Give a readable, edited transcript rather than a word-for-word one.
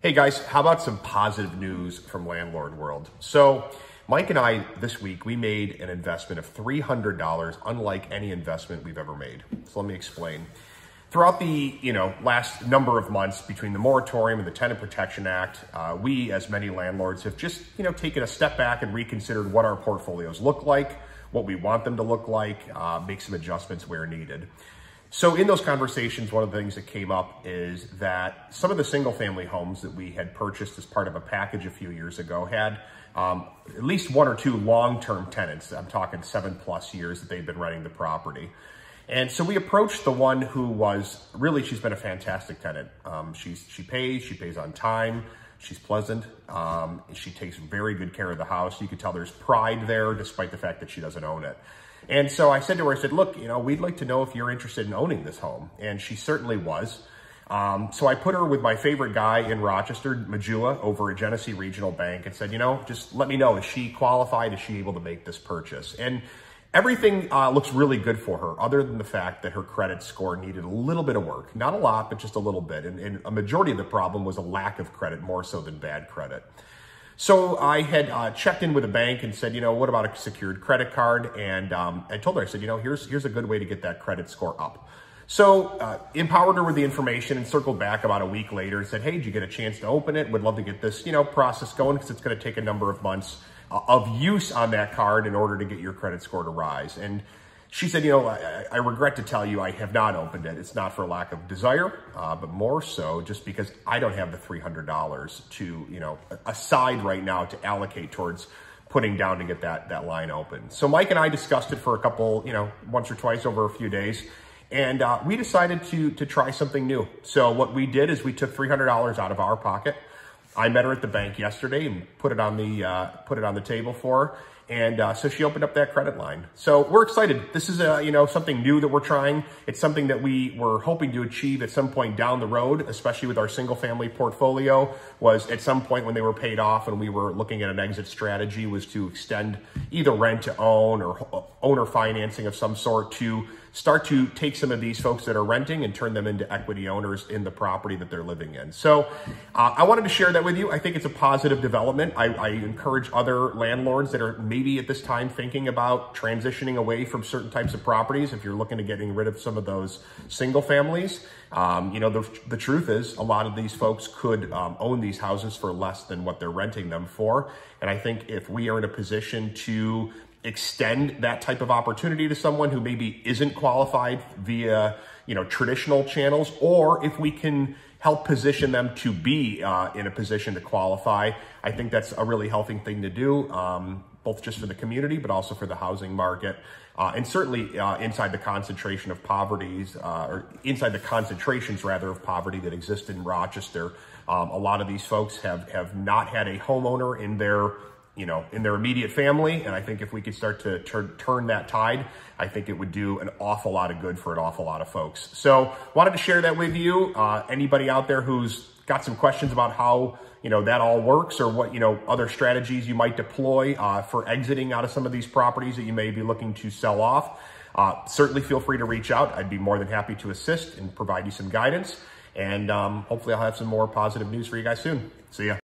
Hey guys, how about some positive news from Landlord World? So Mike and I this week, we made an investment of $300, unlike any investment we've ever made. So let me explain. Throughout the last number of months between the moratorium and the Tenant Protection Act, we, as many landlords, have just taken a step back and reconsidered what our portfolios look like, what we want them to look like, make some adjustments where needed. So in those conversations, one of the things that came up is that some of the single family homes that we had purchased as part of a package a few years ago had at least one or two long-term tenants. I'm talking 7+ years that they've been renting the property. And so we approached the one who was really, she's been a fantastic tenant. She pays on time. She's pleasant. She takes very good care of the house. You could tell there's pride there despite the fact that she doesn't own it. And so I said to her, look, we'd like to know if you're interested in owning this home. And she certainly was. So I put her with my favorite guy in Rochester, Majua, over at Genesee Regional Bank and said, just let me know, is she qualified? Is she able to make this purchase? And everything looks really good for her, other than the fact that her credit score needed a little bit of work. Not a lot, but just a little bit. And a majority of the problem was a lack of credit, more so than bad credit. So I had checked in with a bank and said, what about a secured credit card? And I told her, I said, here's a good way to get that credit score up. So empowered her with the information and circled back about a week later and said, hey, did you get a chance to open it? Would love to get this, process going because it's going to take a number of months of use on that card in order to get your credit score to rise. And she said, I regret to tell you I have not opened it. It's not for lack of desire, but more so just because I don't have the $300 to, aside right now to allocate towards putting down to get that line open. So Mike and I discussed it for a couple, once or twice over a few days. And we decided to try something new. So what we did is we took $300 out of our pocket. I met her at the bank yesterday and put it on the table for her. And so she opened up that credit line. So we're excited. This is something new that we're trying. It's something that we were hoping to achieve at some point down the road, especially with our single family portfolio, was at some point when they were paid off and we were looking at an exit strategy was to extend either rent to own or owner financing of some sort to start to take some of these folks that are renting and turn them into equity owners in the property that they're living in. So I wanted to share that with you. I think it's a positive development. I encourage other landlords that are maybe at this time thinking about transitioning away from certain types of properties. If you're looking to getting rid of some of those single families, the truth is a lot of these folks could own these houses for less than what they're renting them for. And I think if we are in a position to extend that type of opportunity to someone who maybe isn't qualified via, traditional channels, or if we can help position them to be in a position to qualify, I think that's a really healthy thing to do, both just for the community, but also for the housing market. And certainly inside the concentration of poverties, or inside the concentrations rather of poverty that exist in Rochester, a lot of these folks have not had a homeowner in their immediate family. And I think if we could start to turn that tide, I think it would do an awful lot of good for an awful lot of folks. So wanted to share that with you. Anybody out there who's got some questions about how, that all works, or what, other strategies you might deploy for exiting out of some of these properties that you may be looking to sell off, certainly feel free to reach out. I'd be more than happy to assist and provide you some guidance. And hopefully I'll have some more positive news for you guys soon. See ya.